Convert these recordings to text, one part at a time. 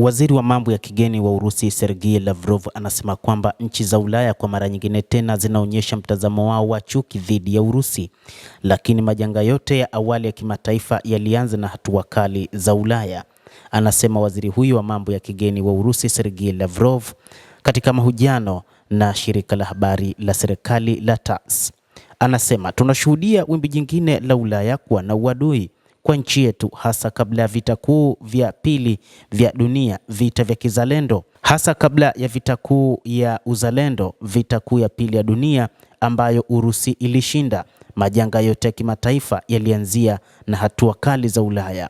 Waziri wa mambo ya kigeni wa Urusi Sergei Lavrov anasema kwamba nchi za Ulaya kwa mara nyingine tena zinaonyesha mtazamo wao wa chuki dhidi ya Urusi, lakini majanga yote ya awali ya kimataifa yalianza na hatua kali za Ulaya. Anasema waziri huyu wa mambo ya kigeni wa Urusi Sergei Lavrov katika mahojiano na shirika la habari la serikali la TASS. Anasema tunashuhudia wimbi jingine la Ulaya kuwa na uadui kwa nchi yetu, hasa kabla ya vita kuu vya pili vya dunia, vita vya kizalendo, hasa kabla ya vita kuu ya uzalendo, vita kuu ya pili ya dunia ambayo Urusi ilishinda. Majanga yote ya kimataifa yalianzia na hatua kali za Ulaya.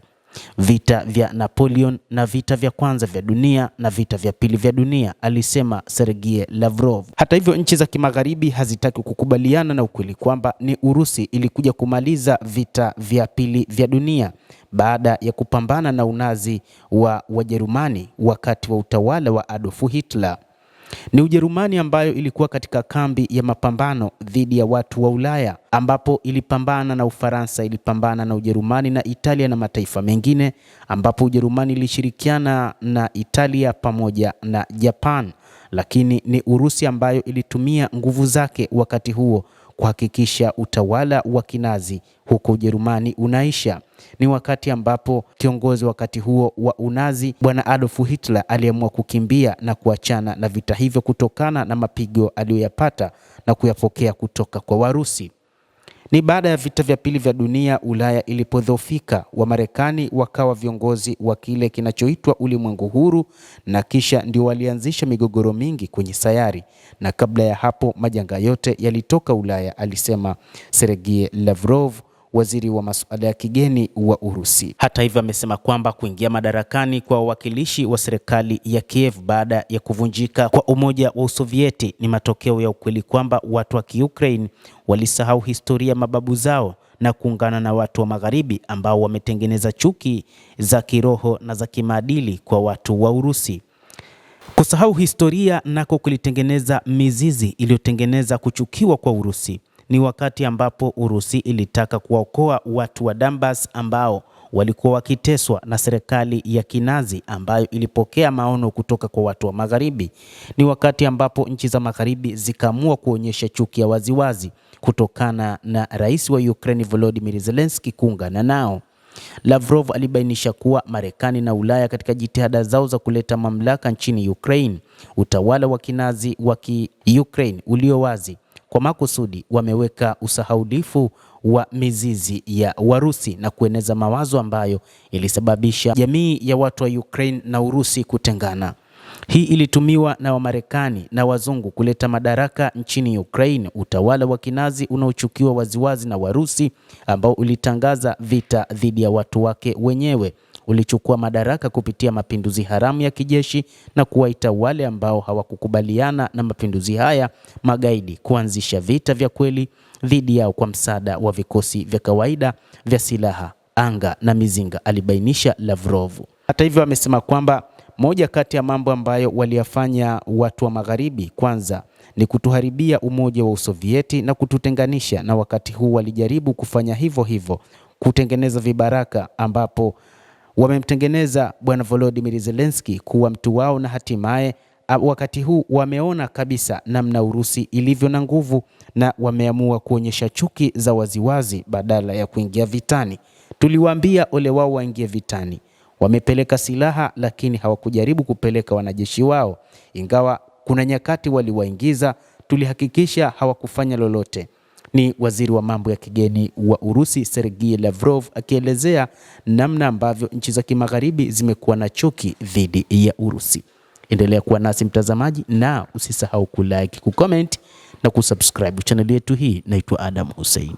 Vita vya Napoleon na vita vya kwanza vya dunia na vita vya pili vya dunia, alisema Sergei Lavrov. Hata hivyo, nchi za kimagharibi hazitaki kukubaliana na ukweli kwamba ni Urusi ilikuja kumaliza vita vya pili vya dunia baada ya kupambana na unazi wa Wajerumani wakati wa utawala wa Adolf Hitler. Ni Ujerumani ambayo ilikuwa katika kambi ya mapambano dhidi ya watu wa Ulaya, ambapo ilipambana na Ufaransa, ilipambana na Ujerumani na Italia na mataifa mengine, ambapo Ujerumani ilishirikiana na Italia pamoja na Japan. Lakini ni Urusi ambayo ilitumia nguvu zake wakati huo kuhakikisha utawala wa kinazi huko Ujerumani unaisha. Ni wakati ambapo kiongozi wakati huo wa unazi Bwana Adolf Hitler aliamua kukimbia na kuachana na vita hivyo kutokana na mapigo aliyoyapata na kuyapokea kutoka kwa Warusi. Ni baada ya vita vya pili vya dunia Ulaya ilipodhoofika, Wamarekani wakawa viongozi wa kile kinachoitwa ulimwengu huru, na kisha ndio walianzisha migogoro mingi kwenye sayari, na kabla ya hapo majanga yote yalitoka Ulaya, alisema Sergei Lavrov, waziri wa masuala ya kigeni wa Urusi. Hata hivyo, amesema kwamba kuingia madarakani kwa wawakilishi wa serikali ya Kiev baada ya kuvunjika kwa Umoja wa Usovieti ni matokeo ya ukweli kwamba watu wa Ukraine walisahau historia mababu zao na kuungana na watu wa Magharibi ambao wametengeneza chuki za kiroho na za kimaadili kwa watu wa Urusi. Kusahau historia nako kulitengeneza mizizi iliyotengeneza kuchukiwa kwa Urusi. Ni wakati ambapo Urusi ilitaka kuwaokoa watu wa Donbas ambao walikuwa wakiteswa na serikali ya kinazi ambayo ilipokea maono kutoka kwa watu wa Magharibi. Ni wakati ambapo nchi za Magharibi zikaamua kuonyesha chuki ya waziwazi kutokana na rais wa Ukraine Volodymyr Zelensky kuungana nao. Lavrov alibainisha kuwa Marekani na Ulaya katika jitihada zao za kuleta mamlaka nchini Ukraine, utawala wa kinazi wa Ukraine ulio wazi kwa makusudi wameweka usahaulifu wa mizizi ya Warusi na kueneza mawazo ambayo ilisababisha jamii ya watu wa Ukraine na Urusi kutengana. Hii ilitumiwa na Wamarekani na wazungu kuleta madaraka nchini Ukraine, utawala wa kinazi unaochukiwa waziwazi na Warusi ambao ulitangaza vita dhidi ya watu wake wenyewe. Ulichukua madaraka kupitia mapinduzi haramu ya kijeshi na kuwaita wale ambao hawakukubaliana na mapinduzi haya magaidi, kuanzisha vita vya kweli dhidi yao kwa msaada wa vikosi vya kawaida vya silaha, anga na mizinga, alibainisha Lavrov. Hata hivyo, amesema kwamba moja kati ya mambo ambayo waliyafanya watu wa Magharibi kwanza ni kutuharibia Umoja wa Usovieti na kututenganisha, na wakati huu walijaribu kufanya hivyo hivyo kutengeneza vibaraka ambapo wamemtengeneza Bwana Volodymyr Zelensky kuwa mtu wao, na hatimaye wakati huu wameona kabisa namna Urusi ilivyo na nguvu na wameamua kuonyesha chuki za waziwazi badala ya kuingia vitani. Tuliwaambia ole wao waingie vitani. Wamepeleka silaha lakini hawakujaribu kupeleka wanajeshi wao. Ingawa kuna nyakati waliwaingiza, tulihakikisha hawakufanya lolote. Ni waziri wa mambo ya kigeni wa Urusi Sergei Lavrov akielezea namna ambavyo nchi za kimagharibi zimekuwa na chuki dhidi ya Urusi. Endelea kuwa nasi mtazamaji, na usisahau kulike, kucomment na kusubscribe channel yetu hii. Naitwa Adam Hussein.